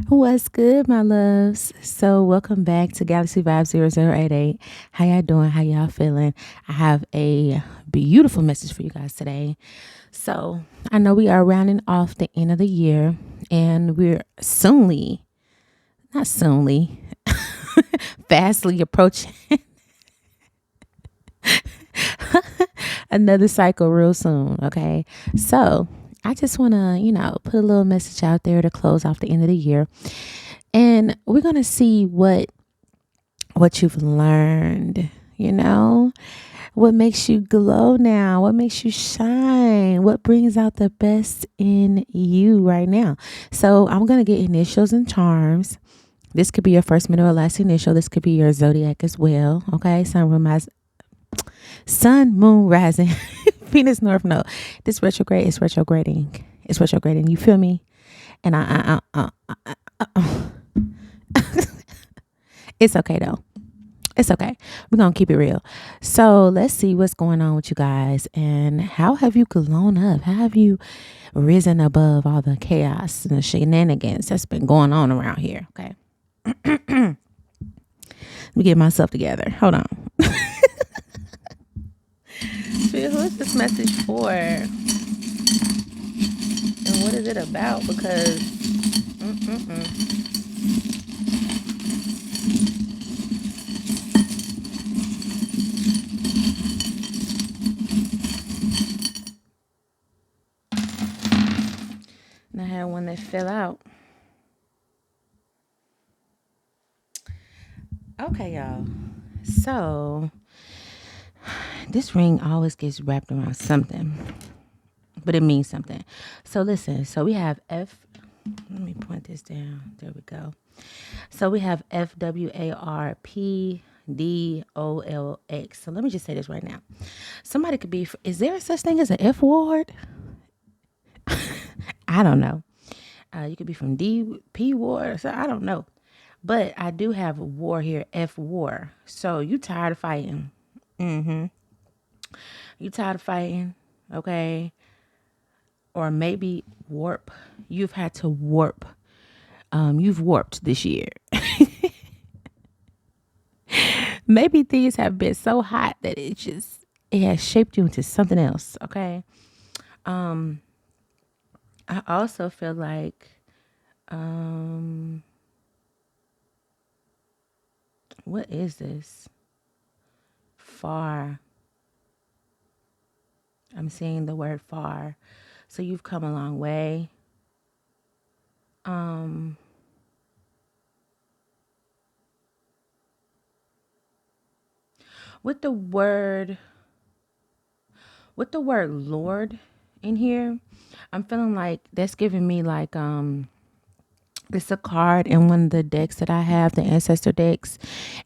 What's good, my loves? So, welcome back to Galaxy Vibe 0088. How y'all doing? How y'all feeling? I have a beautiful message for you guys today. So, I know we are rounding off the end of the year, and we're soonly, not soonly, fastly approaching another cycle real soon. Okay. So, I just want to, put a little message out there to close off the end of the year. And we're going to see what you've learned, what makes you glow now, what makes you shine, what brings out the best in you right now. So I'm going to get initials and charms. This could be your first, middle, or last initial. This could be your zodiac as well. Okay. Sun, moon, rising, Venus, North Node. This retrograde is retrograding. It's retrograding. You feel me? And it's okay though. It's okay. We're going to keep it real. So let's see what's going on with you guys and how have you grown up? How have you risen above all the chaos and the shenanigans that's been going on around here? Okay. Let me get myself together. Hold on. Who is this message for? And what is it about? Because and I had one that fell out. Okay, y'all. So this ring always gets wrapped around something, but it means something. So listen, so we have let me point this down. There we go. So we have FWARPDOLX. So let me just say this right now. Somebody could be, is there such thing as an F ward? I don't know. You could be from DP ward. So I don't know. But I do have a war here, F war. So you tired of fighting. You tired of fighting, okay? Or maybe warp. You've had to warp. You've warped this year. Maybe things have been so hot that it has shaped you into something else, okay? I also feel like what is this? Far. I'm seeing the word far. So you've come a long way. With the word Lord in here, I'm feeling like that's giving me like it's a card in one of the decks that I have, the ancestor decks,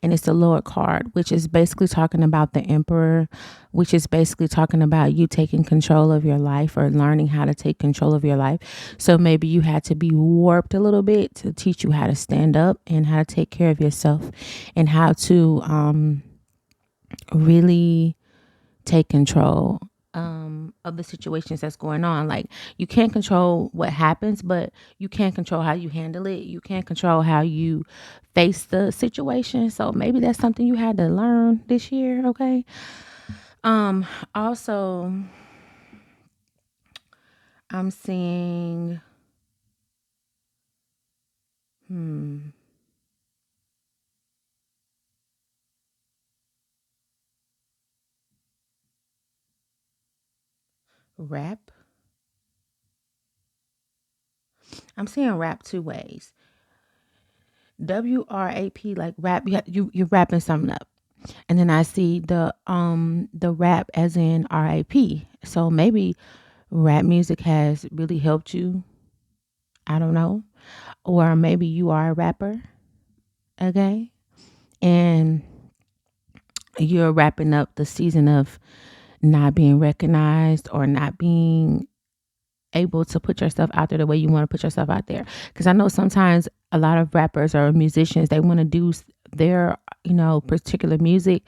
and it's the Lord card, which is basically talking about the Emperor, which is basically talking about you taking control of your life or learning how to take control of your life. So maybe you had to be warped a little bit to teach you how to stand up and how to take care of yourself and how to really take control of the situations that's going on. Like you can't control what happens, but you can control how you handle it. You can't control how you face the situation. So maybe that's something you had to learn this year. Okay. Also, I'm seeing, rap. I'm seeing rap two ways. WRAP, like rap. You're wrapping something up. And then I see the rap as in RAP. So maybe rap music has really helped you. I don't know. Or maybe you are a rapper, okay? And you're wrapping up the season of not being recognized or not being able to put yourself out there the way you want to put yourself out there. Because I know sometimes a lot of rappers or musicians, they want to do their, particular music,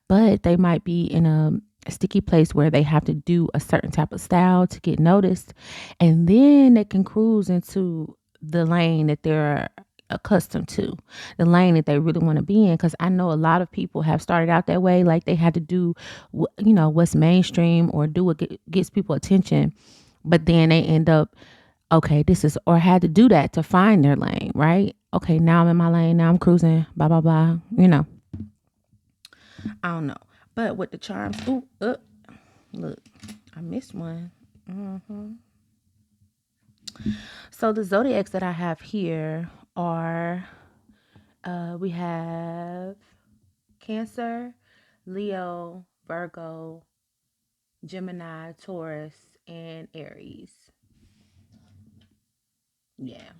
but they might be in a sticky place where they have to do a certain type of style to get noticed. And then they can cruise into the lane that they're accustomed to, the lane that they really want to be in. Because I know a lot of people have started out that way, like they had to do, what's mainstream or do what gets people attention, but then they end up, okay, this is, or had to do that to find their lane, right? Okay, now I'm in my lane, now I'm cruising, blah blah blah. I don't know, but with the charms, look, I missed one. hmm So the zodiacs that I have here are, we have Cancer, Leo, Virgo, Gemini, Taurus, and Aries. Yeah.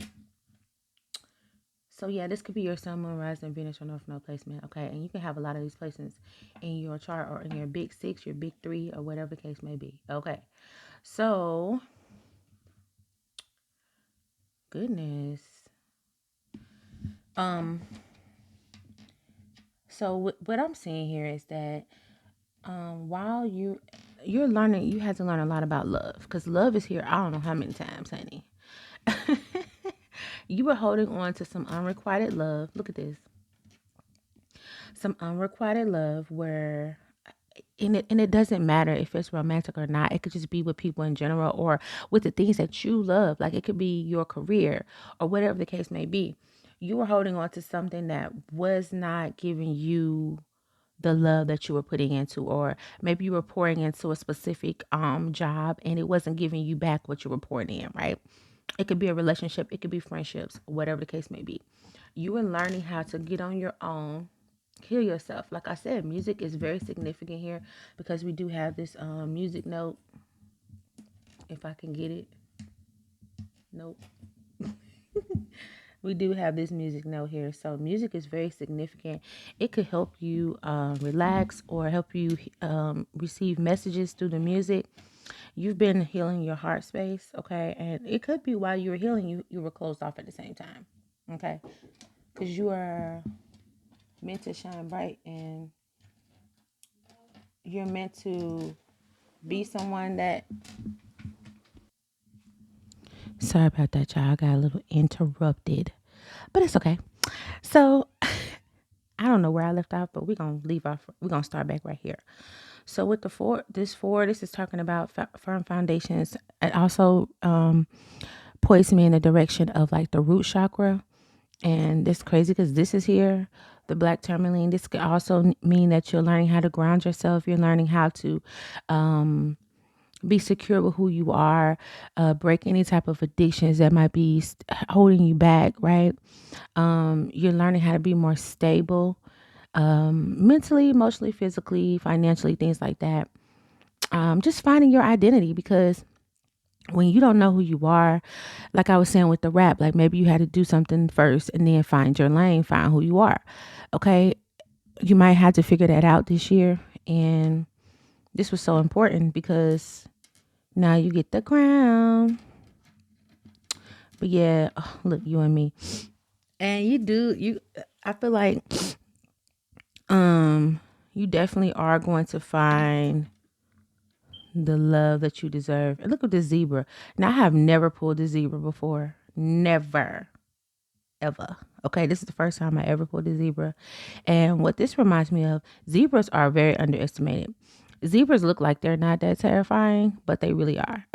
So yeah, this could be your sun, moon, rising, Venus, or North Node placement. Okay, and you can have a lot of these placements in your chart or in your big six, your big three, or whatever the case may be. Okay. So goodness. Um. So what I'm seeing here is that while you're learning, you had to learn a lot about love, because love is here. I don't know how many times, honey. You were holding on to some unrequited love. Look at this. Some unrequited love where, and it doesn't matter if it's romantic or not. It could just be with people in general or with the things that you love. Like it could be your career or whatever the case may be. You were holding on to something that was not giving you the love that you were putting into, or maybe you were pouring into a specific job and it wasn't giving you back what you were pouring in, right? It could be a relationship, it could be friendships, whatever the case may be. You are learning how to get on your own, heal yourself. Like I said, music is very significant here because we do have this music note. If I can get it. Nope. We do have this music note here. So music is very significant. It could help you relax or help you receive messages through the music. You've been healing your heart space, okay? And it could be while you were healing, you were closed off at the same time, okay? Because you are meant to shine bright, and you're meant to be someone that. Sorry about that, y'all. I got a little interrupted, but it's okay. So I don't know where I left off, but we're gonna leave off. We're gonna start back right here. So with the four, this is talking about firm foundations. It also points me in the direction of like the root chakra, and this crazy because this is here, the black tourmaline. This could also mean that you're learning how to ground yourself. You're learning how to be secure with who you are, break any type of addictions that might be holding you back, right? You're learning how to be more stable, mentally, emotionally, physically, financially, things like that. Just finding your identity, because when you don't know who you are, like I was saying with the rap, like maybe you had to do something first and then find your lane, find who you are. Okay. You might have to figure that out this year. And this was so important because now you get the crown. But yeah, look, you and me. And I feel like you definitely are going to find the love that you deserve. And look at this zebra. Now I have never pulled a zebra before. Never. Ever. Okay, this is the first time I ever pulled a zebra. And what this reminds me of, zebras are very underestimated. Zebras look like they're not that terrifying, but they really are.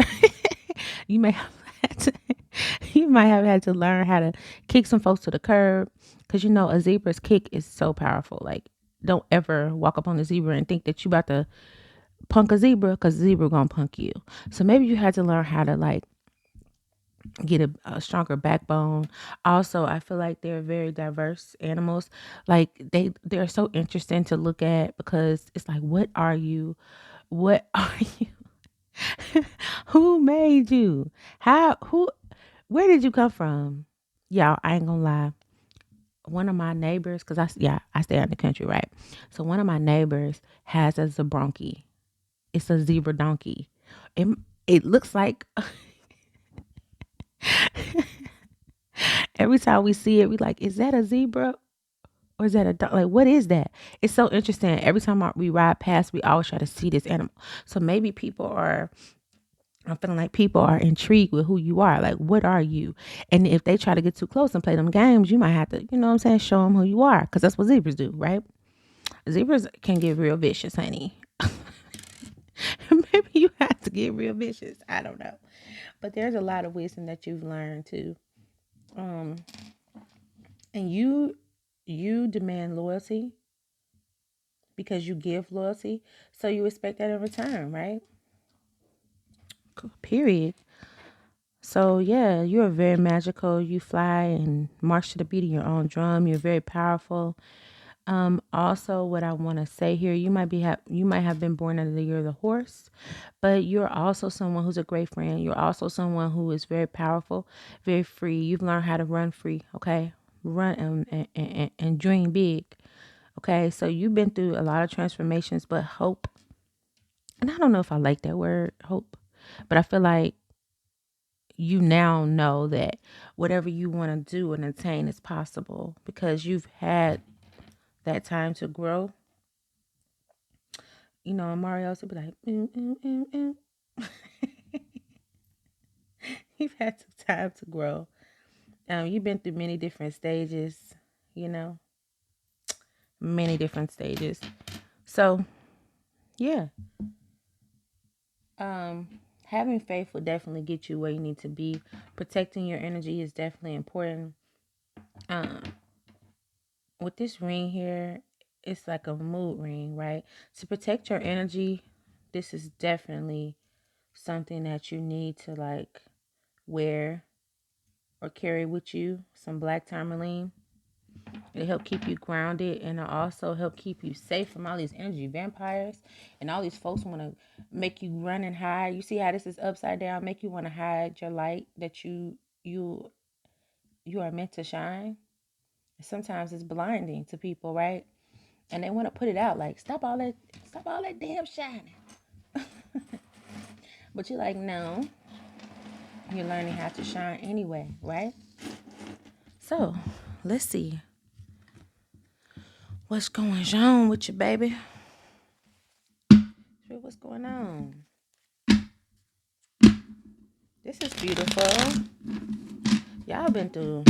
You may have had to, you might have had to learn how to kick some folks to the curb, because a zebra's kick is so powerful. Like, don't ever walk up on a zebra and think that you about to punk a zebra, because zebra gonna punk you. So maybe you had to learn how to like get a stronger backbone. Also, I feel like they're very diverse animals. Like they're so interesting to look at, because it's like, what are you? What are you? Who made you? Where did you come from? Y'all, I ain't gonna lie. One of my neighbors, because I stay out in the country, right? So one of my neighbors has a zebronki. It's a zebra donkey. It looks like every time we see it, we like, is that a zebra or is that a dog? Like, what is that? It's so interesting. Every time we ride past, we always try to see this animal. So maybe people are I'm feeling like people are intrigued with who you are. Like, what are you? And if they try to get too close and play them games, you might have to, you know what I'm saying, show them who you are. Because that's what zebras do, right? Zebras can get real vicious, honey. Maybe you have to get real vicious. I don't know. But there's a lot of wisdom that you've learned too. Um, and you demand loyalty because you give loyalty. So you expect that in return, right? Period. So yeah, you're very magical. You fly and march to the beat of your own drum. You're very powerful. Also, what I want to say here, you might have been born under the year of the horse, but you're also someone who's a great friend. You're also someone who is very powerful, very free. You've learned how to run free. Okay, run and dream big. Okay, so you've been through a lot of transformations, but hope. And I don't know if I like that word, hope, but I feel like you now know that whatever you want to do and attain is possible because you've had that time to grow. You know, and Mario would be like, you've had some time to grow. You've been through many different stages, you know, many different stages. So, yeah, um, having faith will definitely get you where you need to be. Protecting your energy is definitely important. Um, with this ring here, it's like a mood ring, right? To protect your energy, this is definitely something that you need to like wear or carry with you. Some black tourmaline. It'll help keep you grounded and it'll also help keep you safe from all these energy vampires and all these folks want to make you run and hide. You see how this is upside down, make you want to hide your light that you are meant to shine. Sometimes it's blinding to people, right? And they want to put it out like stop all that damn shining. But you're like, no, you're learning how to shine anyway, right? So let's see what's going on with you, baby. What's going on? This is beautiful. Y'all been through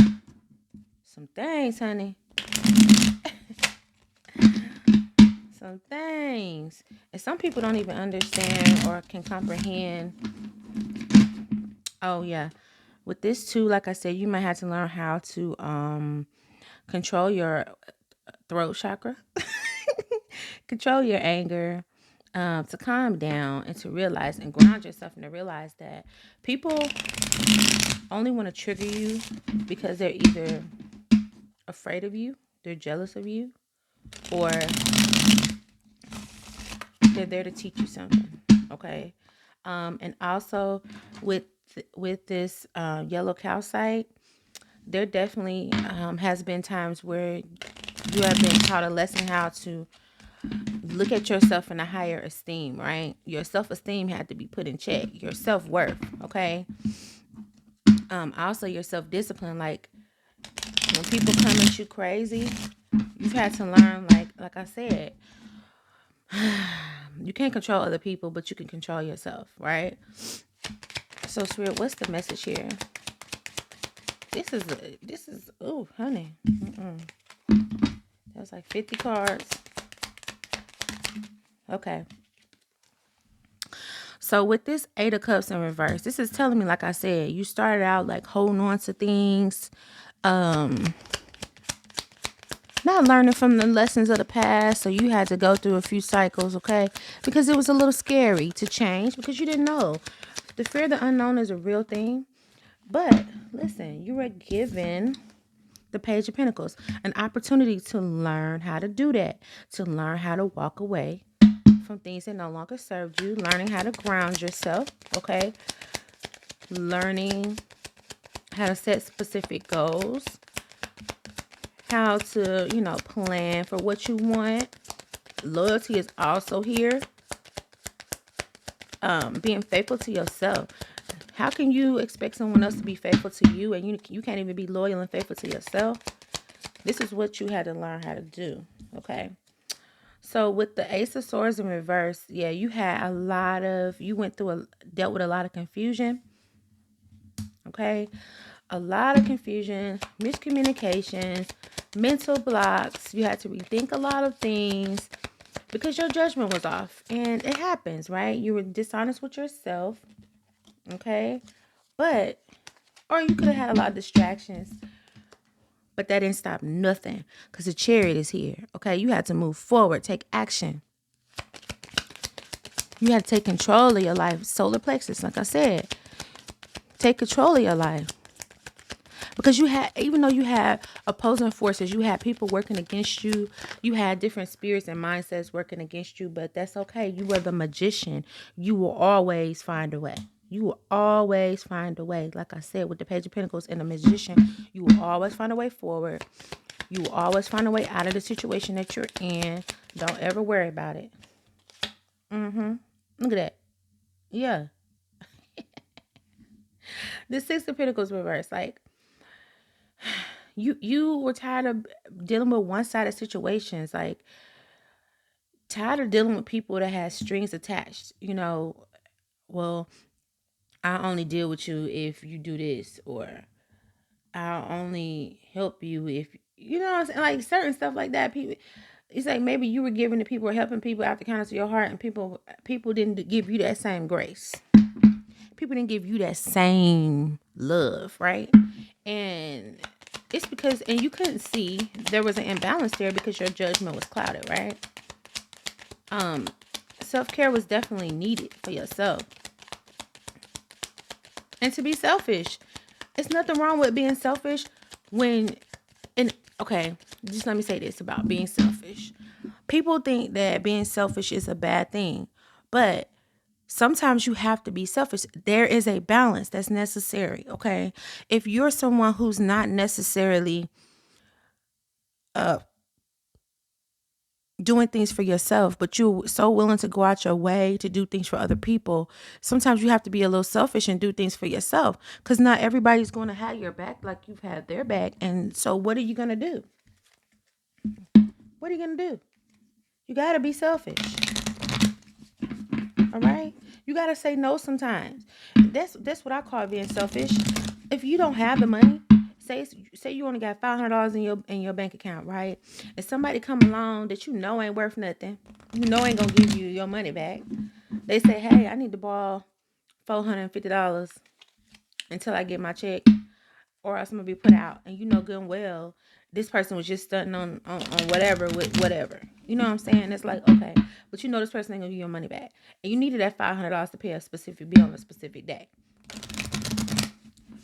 some things, honey. Some things. And some people don't even understand or can comprehend. Oh, yeah. With this too, like I said, you might have to learn how to control your throat chakra, control your anger, to calm down and to realize and ground yourself and to realize that people only want to trigger you because they're either afraid of you, they're jealous of you, or they're there to teach you something. Okay. And also with this yellow calcite, there definitely has been times where you have been taught a lesson how to look at yourself in a higher esteem, right? Your self-esteem had to be put in check. Your self-worth, okay? Also your self-discipline. Like when people come at you crazy, you've had to learn, like I said, you can't control other people, but you can control yourself, right? So, Spirit, what's the message here? This is, oh, honey. That was like 50 cards. Okay. So with this Eight of Cups in reverse, this is telling me, like I said, you started out like holding on to things, not learning from the lessons of the past. So you had to go through a few cycles, okay? Because it was a little scary to change because you didn't know. The fear of the unknown is a real thing. But listen, you were given the Page of Pentacles, an opportunity to learn how to do that, to learn how to walk away from things that no longer served you, learning how to ground yourself, okay? Learning how to set specific goals, how to, plan for what you want. Loyalty is also here. Being faithful to yourself. How can you expect someone else to be faithful to you and you can't even be loyal and faithful to yourself? This is what you had to learn how to do, okay? So with the Ace of Swords in reverse, yeah, you went through dealt with a lot of confusion. Okay. A lot of confusion, miscommunications, mental blocks. You had to rethink a lot of things because your judgment was off. And it happens, right? You were dishonest with yourself. Okay. But, or you could have had a lot of distractions, but that didn't stop nothing because the chariot is here. Okay. You had to move forward, take action. You had to take control of your life. Solar plexus, like I said, take control of your life. Because even though you had opposing forces, you had people working against you, you had different spirits and mindsets working against you, but that's okay. You were the magician. You will always find a way. You will always find a way. Like I said, with the Page of Pentacles and the magician, you will always find a way forward. You will always find a way out of the situation that you're in. Don't ever worry about it. Look at that. Yeah. The Six of Pentacles reverse. Like, you were tired of dealing with one-sided situations, like tired of dealing with people that had strings attached. Well, I only deal with you if you do this, or I'll only help you if what I'm saying, like certain stuff like that. People, it's like maybe you were giving to people or helping people out the kindness of your heart, and people didn't give you that same grace. People didn't give you that same love, right? And it's because, and you couldn't see there was an imbalance there because your judgment was clouded, right? Self-care was definitely needed for yourself. And to be selfish. It's nothing wrong with being selfish okay, just let me say this about being selfish. People think that being selfish is a bad thing, but sometimes you have to be selfish. There is a balance that's necessary, okay? If you're someone who's not necessarily doing things for yourself, but you're so willing to go out your way to do things for other people, sometimes you have to be a little selfish and do things for yourself, because not everybody's going to have your back like you've had their back. And so what are you going to do? What are you going to do? You got to be selfish. All right? You got to say no sometimes. That's what I call being selfish. If you don't have the money, say you only got $500 in your bank account, right? And somebody come along that ain't worth nothing, ain't gonna give you your money back. They say, hey, I need to borrow $450 until I get my check, or else I'm gonna be put out. And you know good and well this person was just stunting on whatever with whatever. You know what I'm saying? It's like, okay, but this person ain't gonna give you your money back, and you needed that $500 to pay a specific bill on a specific day.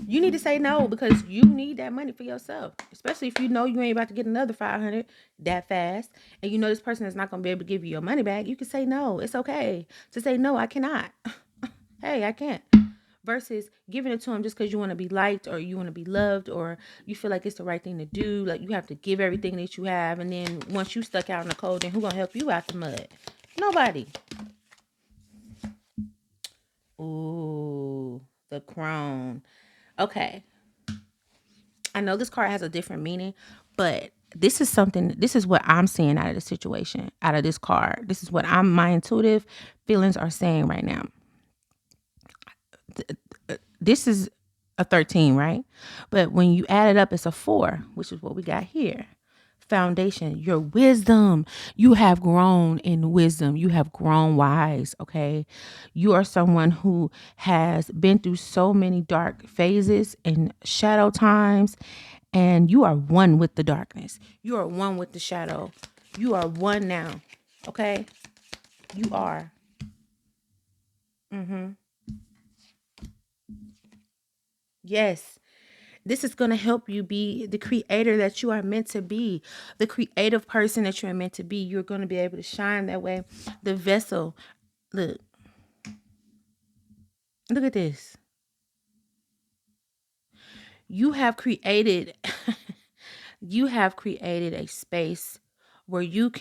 You need to say no because you need that money for yourself, especially if you know you ain't about to get another 500 that fast, and this person is not going to be able to give you your money back. You can say no. It's okay to say no. I cannot. Hey, I can't. Versus giving it to them just because you want to be liked or you want to be loved or you feel like it's the right thing to do. Like you have to give everything that you have, and then once you stuck out in the cold, then who gonna help you out the mud? Nobody. Ooh, the crown. Okay. I know this card has a different meaning, but this is what I'm seeing out of the situation, out of this card. This is what my intuitive feelings are saying right now. This is a 13, right? But when you add it up, it's a 4, which is what we got here. Foundation, your wisdom. You have grown in wisdom. You have grown wise, okay? You are someone who has been through so many dark phases and shadow times, and you are one with the darkness. You are one with the shadow. You are one now, okay? You are. Yes. This is going to help you be the creator that you are meant to be, the creative person that you are meant to be. You're going to be able to shine that way. The vessel. Look at this. You have created a space where you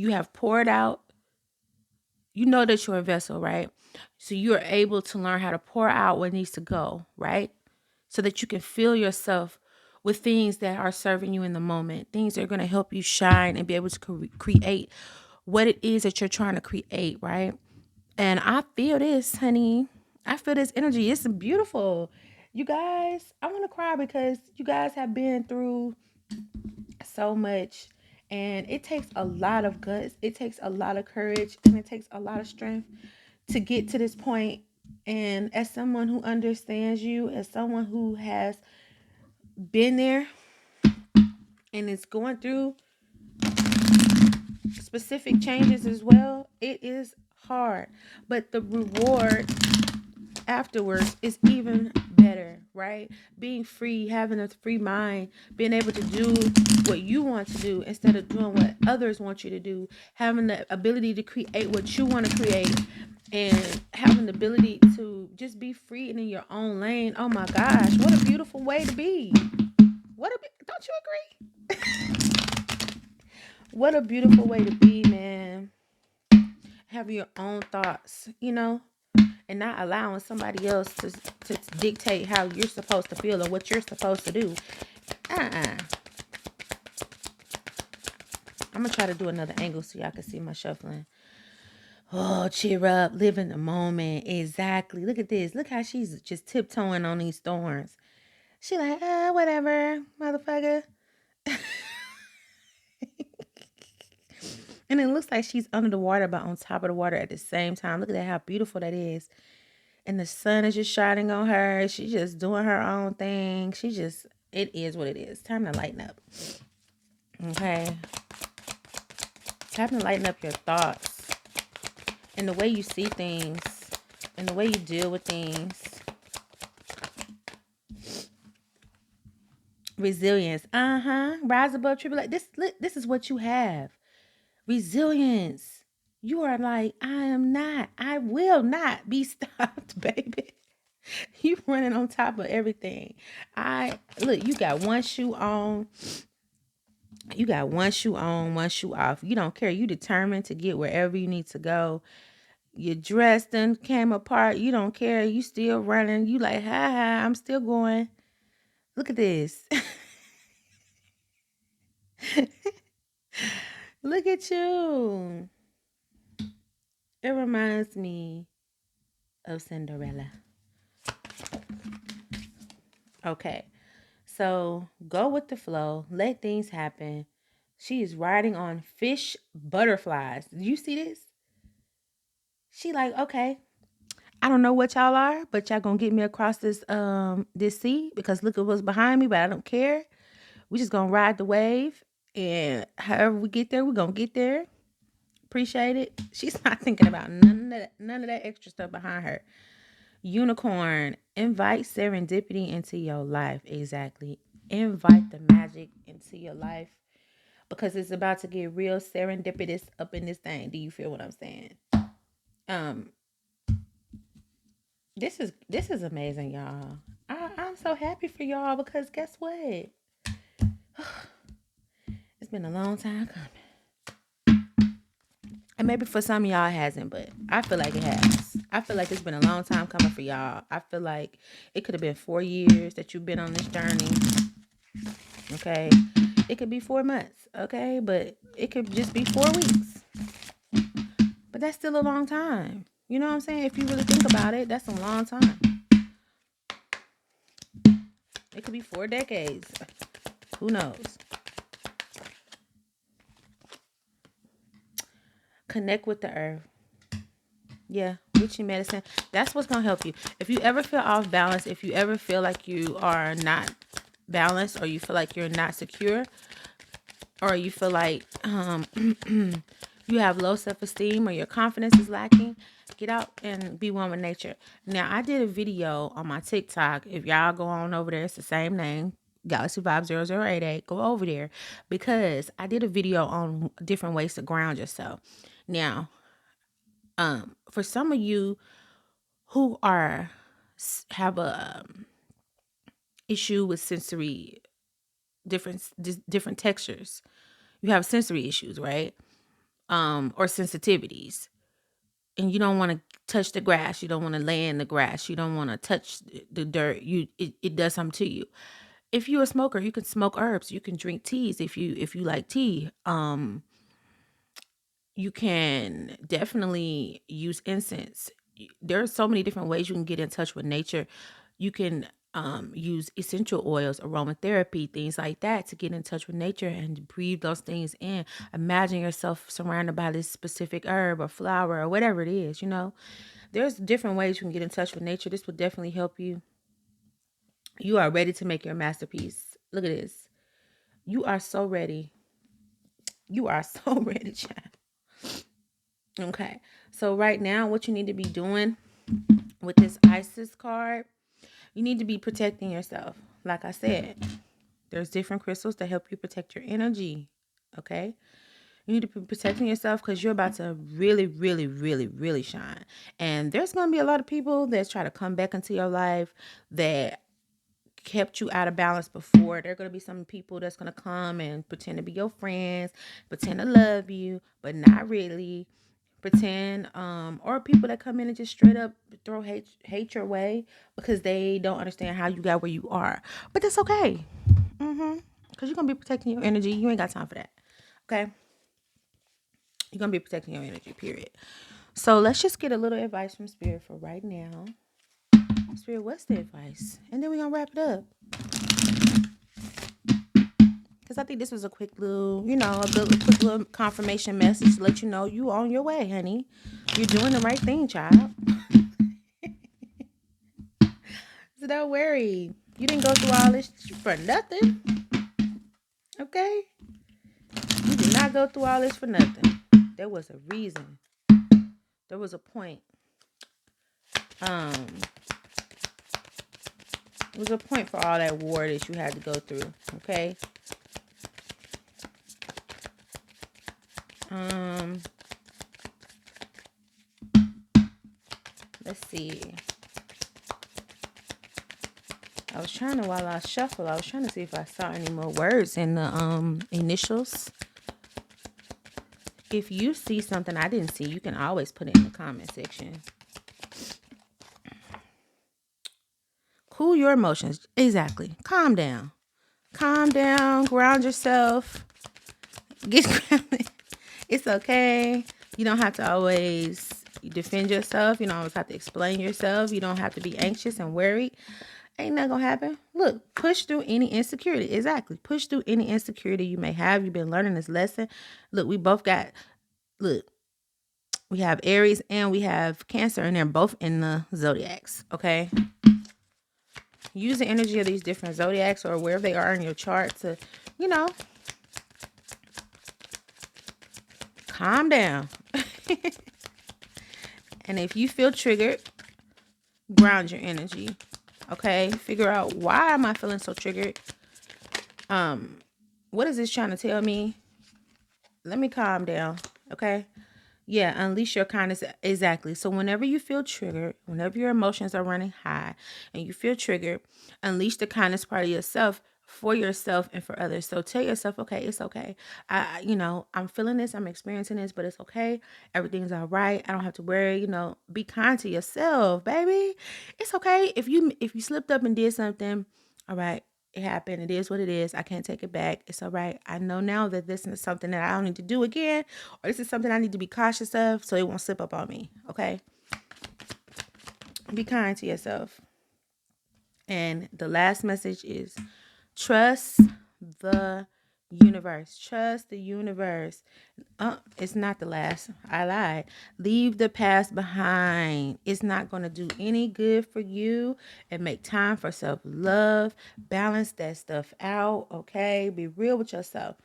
have poured out. You know that you're a vessel, right? So you're able to learn how to pour out what needs to go, right? So that you can fill yourself with things that are serving you in the moment, things that are going to help you shine and be able to create what it is that you're trying to create, right? And I feel this, honey. I feel this energy. It's beautiful. You guys, I want to cry because you guys have been through so much. And it takes a lot of guts. It takes a lot of courage. And it takes a lot of strength to get to this point. And as someone who understands you, as someone who has been there and is going through specific changes as well, it is hard. But the reward afterwards is even better, right? Being free, having a free mind, being able to do what you want to do instead of doing what others want you to do, having the ability to create what you want to create, and having the ability to just be free and in your own lane. Oh my gosh, what a beautiful way to be. Don't you agree? What a beautiful way to be, man. Have your own thoughts, and not allowing somebody else to dictate how you're supposed to feel or what you're supposed to do. Uh-uh. I'm gonna try to do another angle so y'all can see my shuffling. Oh, cheer up, live in the moment. Exactly. Look at this. Look how she's just tiptoeing on these thorns. She like, whatever, motherfucker. And it looks like she's under the water, but on top of the water at the same time. Look at that, how beautiful that is. And the sun is just shining on her. She's just doing her own thing. It is what it is. Time to lighten up. Okay. Time to lighten up your thoughts and the way you see things and the way you deal with things. Resilience. Rise above tribulation. This is what you have. Resilience. You are like, I will not be stopped, baby. You running on top of everything. You got one shoe on. You got one shoe on, one shoe off. You don't care. You determined to get wherever you need to go. Your dress done came apart. You don't care. You still running. You like, ha, I'm still going. Look at this. Look at you. It reminds me of Cinderella. Okay. So go with the flow. Let things happen. She is riding on fish butterflies. Did you see this? She like, okay, I don't know what y'all are, but y'all gonna get me across this sea because look at what's behind me, but I don't care. We just gonna ride the wave, and however we get there, we're gonna get there. Appreciate it. She's not thinking about none of that extra stuff behind her. Unicorn, invite serendipity into your life. Exactly. Invite the magic into your life because it's about to get real serendipitous up in this thing. Do you feel what I'm saying? Um, this is amazing, y'all. I'm so happy for y'all because guess what? It's been a long time coming. And maybe for some of y'all it hasn't, but I feel like it has. I feel like it's been a long time coming for y'all. I feel like it could have been 4 years that you've been on this journey. Okay. It could be 4 months. Okay. But it could just be 4 weeks. But that's still a long time. You know what I'm saying? If you really think about it, that's a long time. It could be 4 decades. Who knows? Connect with the earth. Yeah, witchy medicine. That's what's going to help you. If you ever feel off balance, if you ever feel like you are not balanced or you feel like you're not secure or you feel like you have low self-esteem or your confidence is lacking, get out and be one with nature. Now, I did a video on my TikTok. If y'all go on over there, it's the same name, Galaxy Vibe 0088. Go over there because I did a video on different ways to ground yourself. Now, for some of you who have a issue with sensory different textures, you have sensory issues, right? Or sensitivities, and you don't want to touch the grass, you don't want to lay in the grass, you don't want to touch the dirt, it does something to you. If you're a smoker, you can smoke herbs. You can drink teas if you like tea. You can definitely use incense. There are so many different ways you can get in touch with nature. You can use essential oils, aromatherapy, things like that to get in touch with nature and breathe those things in. Imagine yourself surrounded by this specific herb or flower or whatever it is, you know. There's different ways you can get in touch with nature. This will definitely help you. You are ready to make your masterpiece. Look at this. You are so ready. You are so ready, child. Okay. So right now, what you need to be doing with this Isis card, you need to be protecting yourself. Like I said, there's different crystals that help you protect your energy. Okay. You need to be protecting yourself because you're about to really, really, really, really shine. And there's going to be a lot of people that try to come back into your life that kept you out of balance before. There are going to be some people that's going to come and pretend to be your friends, pretend to love you, but not really. Pretend, or people that come in and just straight up throw hate your way because they don't understand how you got where you are. But that's okay. Because you're going to be protecting your energy. You ain't got time for that. Okay? You're going to be protecting your energy, period. So let's just get a little advice from Spirit for right now. Spirit, what's the advice? And then we're going to wrap it up. Because I think this was a quick little, quick little confirmation message to let you know you on your way, honey. You're doing the right thing, child. So don't worry. You didn't go through all this for nothing. Okay? You did not go through all this for nothing. There was a reason. There was a point. There was a point for all that war that you had to go through. Okay? Let's see. While I shuffle, I was trying to see if I saw any more words in the initials. If you see something I didn't see, you can always put it in the comment section. Cool your emotions. Exactly. Calm down. Calm down. Ground yourself. Get grounded. It's okay. You don't have to always defend yourself. You don't always have to explain yourself. You don't have to be anxious and worried. Ain't nothing gonna happen. Look, push through any insecurity. Exactly. Push through any insecurity you may have. You've been learning this lesson. Look, we have Aries and we have Cancer, and they're both in the zodiacs. Okay. Use the energy of these different zodiacs or wherever they are in your chart to, calm down. And if you feel triggered, ground your energy. Okay, figure out, why am I feeling so triggered? What is this trying to tell me? Let me calm down. Okay. Yeah, unleash your kindness. Exactly. So whenever you feel triggered, whenever your emotions are running high and you feel triggered, unleash the kindness part of yourself for yourself and for others. So tell yourself, okay, it's okay. I'm feeling this, I'm experiencing this, but it's okay. Everything's all right. I don't have to worry, be kind to yourself, baby. It's okay. If you slipped up and did something, all right, it happened. It is what it is. I can't take it back. It's all right. I know now that this is something that I don't need to do again, or this is something I need to be cautious of so it won't slip up on me. Okay? Be kind to yourself. And the last message is trust the universe. Trust the universe. It's not the last. I lied. Leave the past behind. It's not going to do any good for you. And make time for self-love. Balance that stuff out. Okay? Be real with yourself.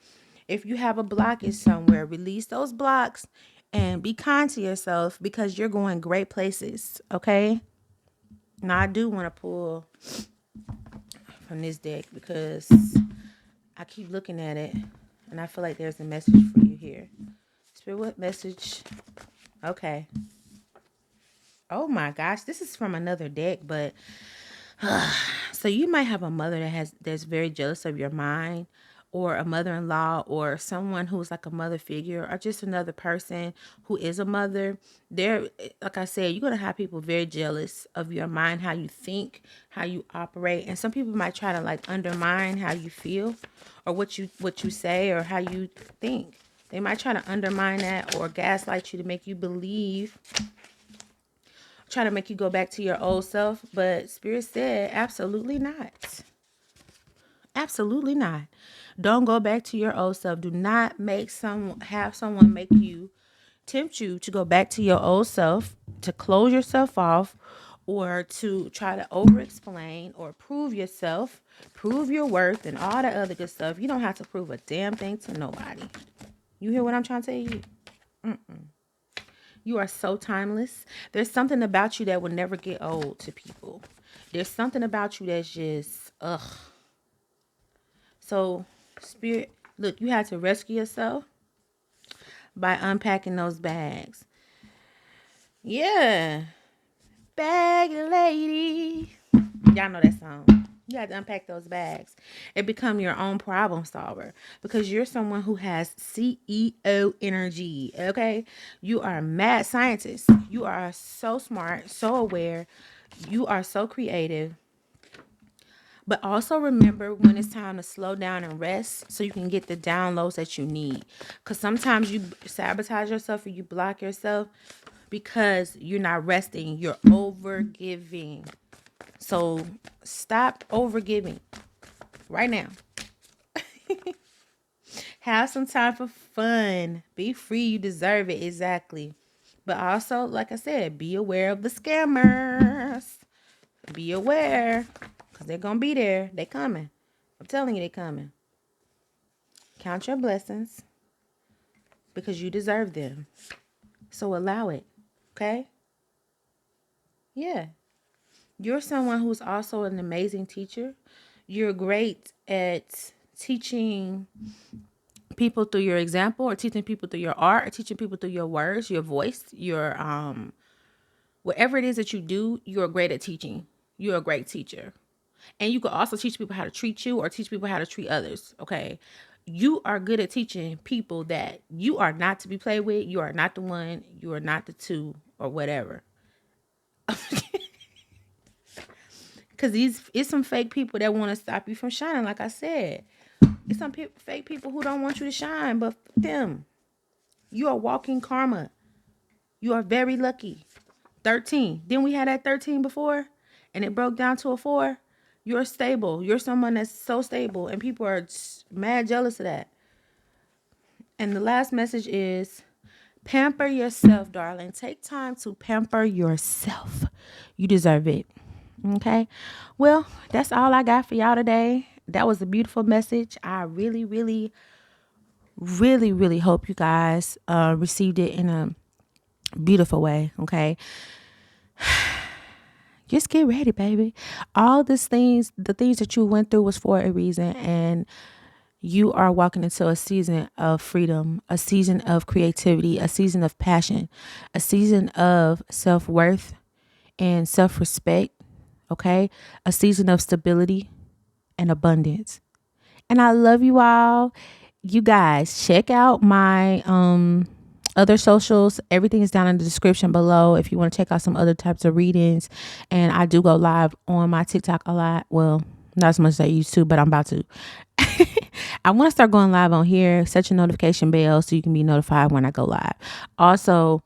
If you have a blockage somewhere, release those blocks and be kind to yourself because you're going great places. Okay? Now, I do want to pull from this deck because I keep looking at it and I feel like there's a message for you here. Spirit, what message? Okay. Oh my gosh, this is from another deck, but so you might have a mother that's very jealous of your mind, or a mother-in-law or someone who's like a mother figure or just another person who is a mother, they're, like I said, you're going to have people very jealous of your mind, how you think, how you operate. And some people might try to like undermine how you feel or what you say or how you think. They might try to undermine that or gaslight you to make you believe, try to make you go back to your old self. But Spirit said, absolutely not. Absolutely not. Don't go back to your old self. Do not have someone make you, tempt you to go back to your old self, to close yourself off, or to try to over explain or prove yourself, prove your worth, and all that other good stuff. You don't have to prove a damn thing to nobody. You hear what I'm trying to tell you? You are so timeless. There's something about you that will never get old to people. There's something about you that's just, ugh. So, Spirit, look, you had to rescue yourself by unpacking those bags. Yeah. Bag lady. Y'all know that song. You have to unpack those bags and become your own problem solver because you're someone who has CEO energy. Okay. You are a mad scientist. You are so smart, so aware. You are so creative. But also remember when it's time to slow down and rest so you can get the downloads that you need. Because sometimes you sabotage yourself or you block yourself because you're not resting. You're over giving. So stop over giving right now. Have some time for fun. Be free. You deserve it. Exactly. But also, like I said, be aware of the scammers. Be aware. Because they're going to be there. They coming. I'm telling you, they coming. Count your blessings. Because you deserve them. So allow it. Okay? Yeah. You're someone who's also an amazing teacher. You're great at teaching people through your example or teaching people through your art or teaching people through your words, your voice, your whatever it is that you do, you're great at teaching. You're a great teacher. And you can also teach people how to treat you or teach people how to treat others. Okay. You are good at teaching people that you are not to be played with. You are not the one. You are not the two or whatever. Because it's some fake people that want to stop you from shining. Like I said, it's some fake people who don't want you to shine, but them. You are walking karma. You are very lucky. 13. Didn't we have that 13 before? And it broke down to a 4. You're stable. You're someone that's so stable. And people are mad jealous of that. And the last message is pamper yourself, darling. Take time to pamper yourself. You deserve it. Okay. Well, that's all I got for y'all today. That was a beautiful message. I really, really, really, really hope you guys received it in a beautiful way. Okay. Just get ready, baby. All these things, the things that you went through was for a reason. And you are walking into a season of freedom, a season of creativity, a season of passion, a season of self-worth and self-respect. Okay. A season of stability and abundance. And I love you all. You guys, check out my other socials. Everything is down in the description below if you want to check out some other types of readings. And I do go live on my TikTok a lot. Well, not as much as I used to, but I'm about to. I want to start going live on here. Set your notification bell so you can be notified when I go live. Also,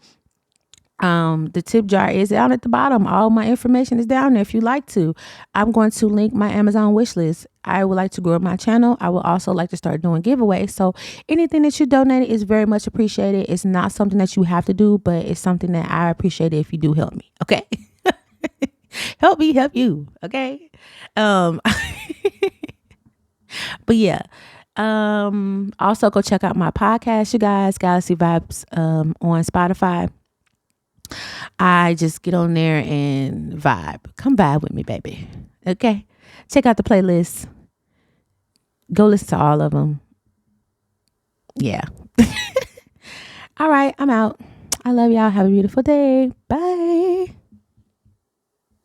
the tip jar is down at the bottom. All my information is down there if you like to. I'm going to link my Amazon wish list. I would like to grow my channel. I would also like to start doing giveaways. So anything that you donate is very much appreciated. It's not something that you have to do, but it's something that I appreciate if you do help me. Okay. Help me help you. Okay. But yeah. Also go check out my podcast, you guys, Galaxy Vibes, on Spotify. I just get on there and vibe. Come vibe with me, baby. Okay. Check out the playlist. Go listen to all of them. Yeah. All right. I'm out. I love y'all. Have a beautiful day. Bye.